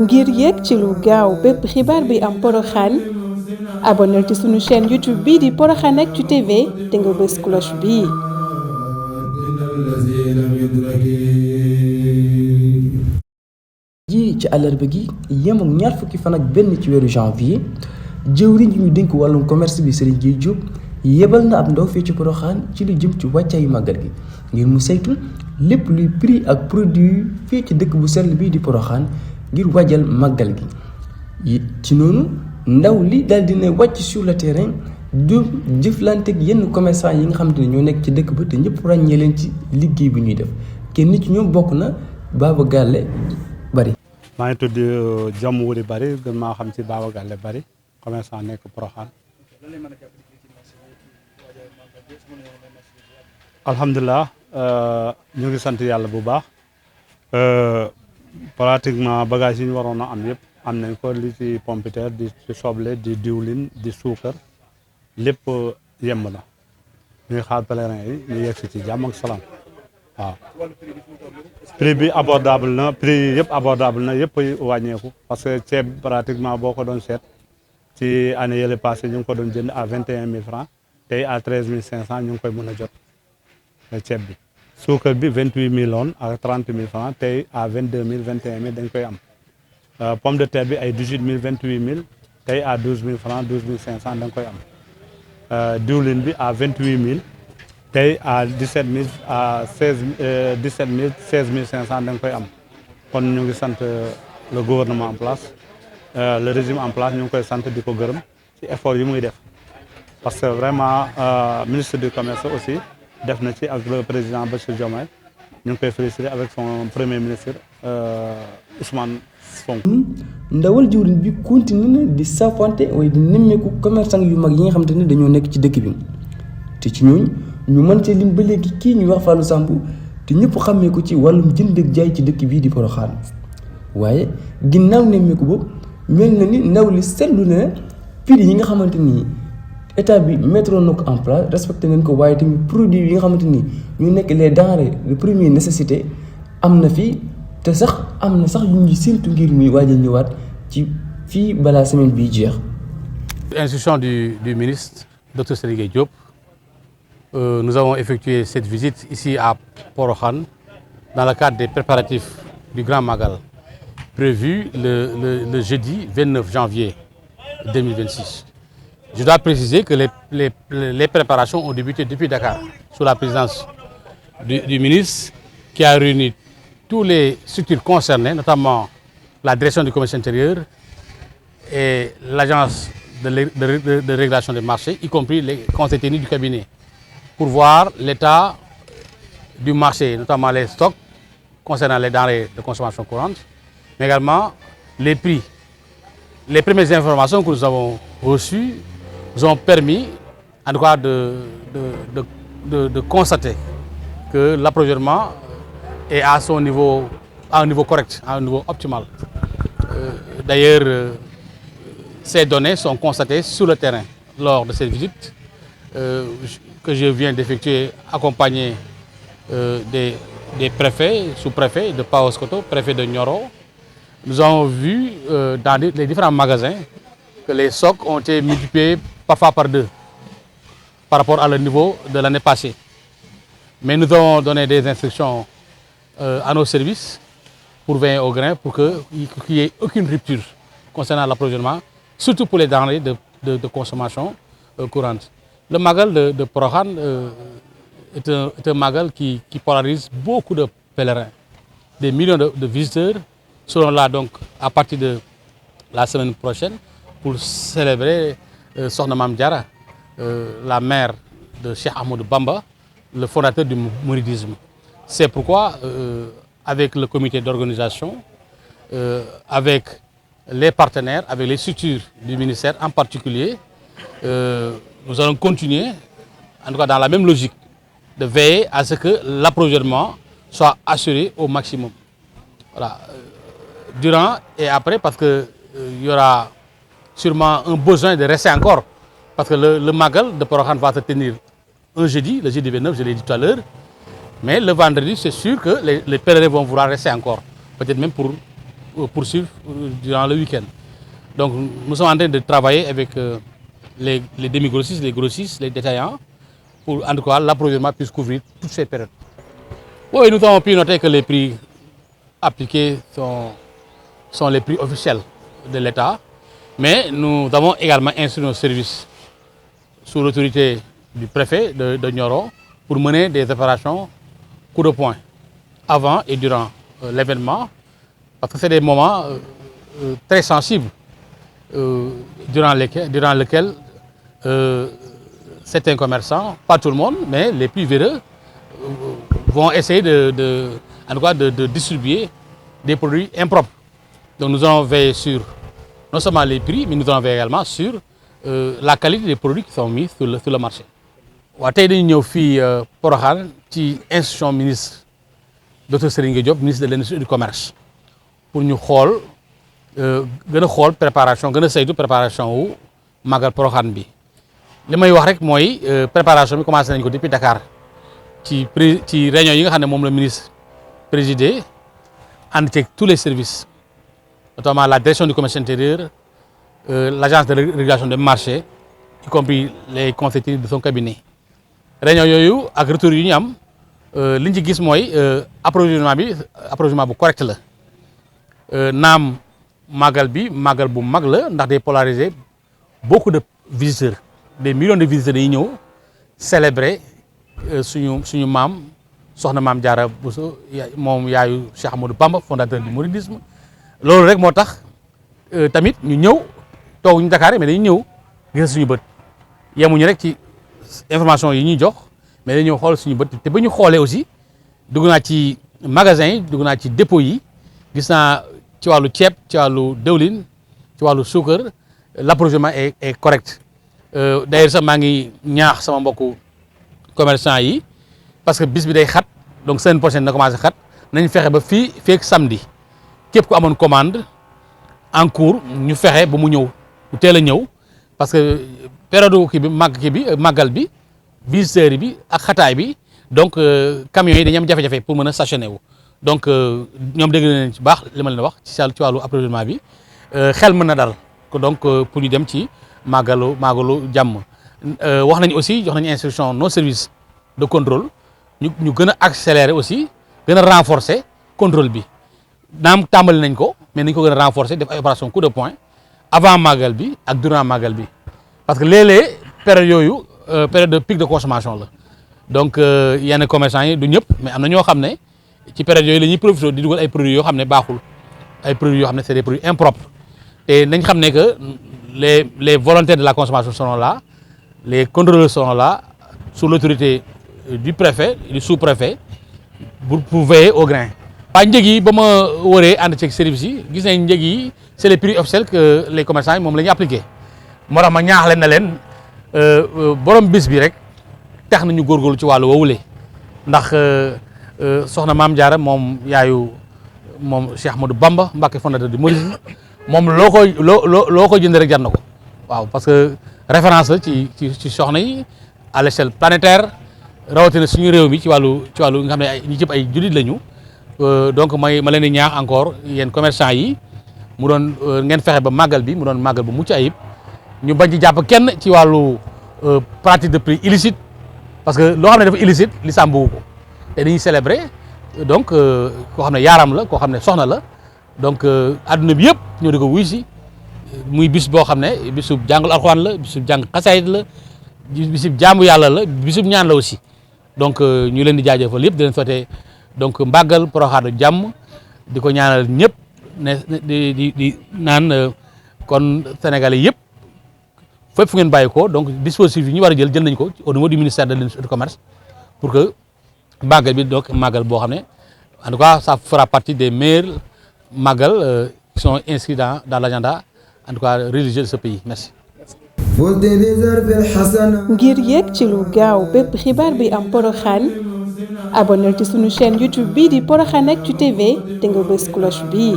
ngir yéeg ci lu gaaw bépp xibaar bi am Porokhane abonnel ci sunu chaîne YouTube bii di Porokhane Actu TV te nga bës cloche bii. ji ci àllarba gi yem ak ñaar fukki fan ak benn ci weeru janvier jëwriñ yi ñu dénk wàllum commerce bi Serigne Gueye Diop yebal na ab ndaw fii ci Porokhane ci lu jëm ci wàccaayu màggal gi ngir mu saytu lépp luy prix ak produit fii ci dëkk bu sell bii di Porokhane ngir wàjjal màggal gi ci noonu ndaw li daal dina wàcc sur le terrain du jëflante ak yenn commerçant yi nga xamante ne ñoo nekk ci dëkk ba te ñëpp ràññee leen ci liggéey bi ñuy def kenn ci ñoom bokk na Baba Galle Bari. maa ngi tudd Jàmm Wuri Bari gën maa xam ci Baba Galle Bari commerçant nekk Porokhane. alhamdulilah ñu ngi sant yàlla bu baax pratiquement bagage yi ñu waroon a am yëpp am nañ ko li ci pompiteer di soble di diwlin di suukar lépp yemb na ñuy xaar pèlerin yi ñu yegg si ci jàmm ak salaam waaw. prix bi abordable na prix yëpp abordable na yëpp wàññeeku parce que ceeb pratiquement boo ko doon seet ci année yële passé ñu ngi ko doon jënd à 21 000 francs tey à 13 500 ñu ngi koy mën a jot ceeb bi. suukar bi 28 000 woon à 30 000 francs tey à 22 000 21 000 dañ koy am. pomme de terre bi ay 18 000 28 000 tey à 12 000 francs 12 500 da nga koy am. diwlin bi à 28 000 tey à 17 000 à 17 000 16 500 da nga koy am kon ñu ngi sant le gouvernement en place le régime en place ñu ngi koy sant di ko gërëm ci effort yi muy def parce que vraiment ministre du commerce aussi def na ci ak le président Bassirou Diomaye ñu ngi koy féliciter avec son premier ministre Ousmane Sonko. ndawal jëwriñ bi continue na di safante waaye di nemmeeku commerçant yu mag yi nga xamante ne dañoo nekk ci dëkk bi te ci ñooñu ñu mën cee lim ba léegi kii ñuy wax Fallou Samb te ñëpp xàmmee ko ci wàllum jënd ak jaay ci dëkk bii di Porokhane waaye ginnaaw nemmeeku boobu mel na ni ndaw li seetlu na prix yi nga xamante ni état bi mettre na ko en place respecté nañ ko waaye tamit produit yi nga xamante ni ñu nekk les denrées de première nécessité am na fi te sax am na sax yu ñu séntu ngir muy waaj a ñëwaat ci fii balaa semaine bii jeex. Instruction du ministre Dr Serigne Gueye Diop, nous avons effectué cette visite ici à Porokhane dans le cadre des préparatifs du Grand Magal prévu le jeudi 29 janvier 2026. Je dois préciser que les préparations ont débuté depuis Dakar sous la présidence du ministre qui a réuni toutes les structures concernées, notamment la direction du commerce intérieur et l'agence de régulation des marchés, y compris les conseils techniques du cabinet, pour voir l'état du marché, notamment les stocks concernant les denrées de consommation courante, mais également les prix. Les premières informations que nous avons reçues nous ont permis, en tout cas, de constater que l'approvisionnement est à un niveau correct, à un niveau optimal. D'ailleurs, ces données sont constatées sur le terrain lors de cette visite que je viens d'effectuer accompagné des préfets, sous-préfets de Paoskoto, préfet de Nioro. Nous avons vu dans les différents magasins que les stocks ont été multipliés parfois par 2 par rapport à le niveau de l'année passée. Mais nous avons donné des instructions à nos services pour veiller au grain, pour qu'il n'y ait aucune rupture concernant l'approvisionnement, surtout pour les denrées de consommation courante. Le Magal de Porokhane est un Magal qui polarise beaucoup de pèlerins, des millions de visiteurs seront là donc à partir de la semaine prochaine pour célébrer Sokhna Mame Diarra, la mère de Cheikh Ahmadou Bamba, le fondateur du mouridisme. C'est pourquoi, avec le comité d'organisation, avec les partenaires, avec les structures du ministère en particulier, nous allons continuer, en tout cas dans la même logique, de veiller à ce que l'approvisionnement soit assuré au maximum. Voilà. Durant et après, parce qu'il y aura sûrement un besoin de rester encore, parce que le Magal de Porokhane va se tenir un jeudi, le jeudi 29, je l'ai dit tout à l'heure, mais le vendredi, c'est sûr que les pèlerins vont vouloir rester encore. peut-être même pour poursuivre durant le week-end. Donc nous sommes en train de travailler avec les demi-grossistes, les grossistes, les détaillants, pour en tout cas l'approvisionnement puisse couvrir toutes ces périodes. Oui, nous avons pu noter que les prix appliqués sont les prix officiels de l'État, mais nous avons également instruit nos services sous l'autorité du préfet de Nioro pour mener des opérations coup de poing avant et durant l'événement, parce que c'est des moments très sensibles durant lesquels certains commerçants, pas tout le monde, mais les plus véreux, vont essayer en tout cas de distribuer des produits impropres. Donc nous allons veiller sur non seulement les prix, mais nous allons veiller également sur la qualité des produits qui sont mis sur le marché. waaw tey dañu ñëw fii Porokhane ci institution ministre docteur Serigne Diop ministre de l'industrie et du commerce pour ñu xool gën a xool préparation gën a saytu préparation wu Magal Porokhane bi li may wax rek mooy préparation bi commencé nañ ko depuis Dakar ci réunion yi nga xam ne moom la ministre présidé ànd ceeg tous les services notamment la direction du commerce intérieur l'agence de régulation des marchés y compris les conseils techniques de son cabinet réunion yooyu ak retour yu ñu am li ñu ci gis mooy approvisionnement bu correct la naam màggal bi màggal bu mag la ndax day polariser beaucoup de visiteurs des millions de visiteurs yi ñëw célébrer suñu maam soxna maam Diarra Bousso moom yaayu Cheikh Ahmadou Bamba fondateur du mouridisme loolu rek moo tax tamit ñu ñëw toog ñu Dakar mais dañu ñëw gis suñu bët yemuñu rek ci information yi ñuy jox mais dañu ñëw xool suñu bët te ba ñu xoolee aussi dugg naa ci magasin yi dugg naa ci dépôt yi gis naa ci wàllu ceeb ci wàllu dëwlin ci wàllu suukar l'approvisionnement est correct d'ailleurs sax maa ngi ñaax sama mbokku commerçant yi parce que bis bi day xat donc semaine prochaine na commencé xat nañ fexe ba fii feek samedi képp ku amoon commande en cours ñu fexe ba mu ñëw mu teel a ñëw parce que période màggal bi visiteurs bi ak xataay bi donc camions yi dañu am jafe-jafe pour mën a stationner wu donc ñoom dégg nañ ci baax li ma leen wax ci wàllu approvisionnement bi xel mën na dal donc pour ñu dem ci màggalu jàmm wax nañ aussi jox nañu instruction nos services de contrôle ñu gën a accélérer aussi gën a renforcer contrôle bi naam tàmbali nañ ko mais nañ ko gën a renforcer def ay opération coup de poing avant màggal bi ak durant màggal bi parce que léeg-léeg période yooyu période de pic de consommation la donc yenn commerçants yi du ñëpp mais am na ñoo xam ne ci période yooyu la ñuy profité di dugal ay produits yoo xam ne baaxul ay produits yoo xam ne c'est des produits impropres te nañ xam ne que les volontaires de la consommation seront là les contrôleurs seront là sous l'autorité du préfet du sous-préfet pour veiller au grain. waaye njëg yi ba ma wëree ànd ceeg service yi gis nañ njëg yi c'est les prix officiels que les commerçants yi moom la ñu appliqué moo tax ma ñaax leen na leen borom bis bi rek tax nañu góorgóorlu ci wàllu woowule ndax soxna maam Diarra moom yaayu moom Cheikh Ahmadou Bamba Mbacké fondateur du mouridisme moom loo ko jënd rek jar na ko waaw parce que référence la ci soxna yi à l'échelle planétaire rawatina suñu réew mi ci wàllu nga xam ne ñi cëpp ay jullit lañu donc ma leen di ñaax encore yéen commerçant yi mu doon ngeen fexe ba màggal bi mu doon màggal bu mucc ayib ñu bañ ci jàpp kenn ci wàllu pratique de prix illicite parce que loo xam ne dafa illicite l'islam bëggu ko te dañuy célébrer donc koo xam ne yaaram la koo xam ne soxna la donc adduna bi yëpp ñoo di ko wuy si muy bis boo xam ne bisub jàngul alxuraan la bisub jàng xasaayid la bisub jaamu yàlla la bisub ñaan la aussi donc ñu leen di jaajëfal yëpp di leen souhaiter donc màggal Porokhane jàmm di ko ñaanal ñëpp ne di naan kon Sénégalais yëpp fépp fu ngeen bàyyi ko donc dispositif yi ñu war a jël nañ ko au niveau du ministère de l'industrie et du commerce pour que màggal bi donc màggal boo xam ne en tout cas ça fera partie des meilleurs màggal qui sont inscrits dans l'agenda en tout cas religieux de ce pays merci. ngir yéeg ci lu gaaw bépp xibaar bi am Porokhane abonnel ci sunu chaîne YouTube bii di Porokhaneactu TV te nga bës cloche bii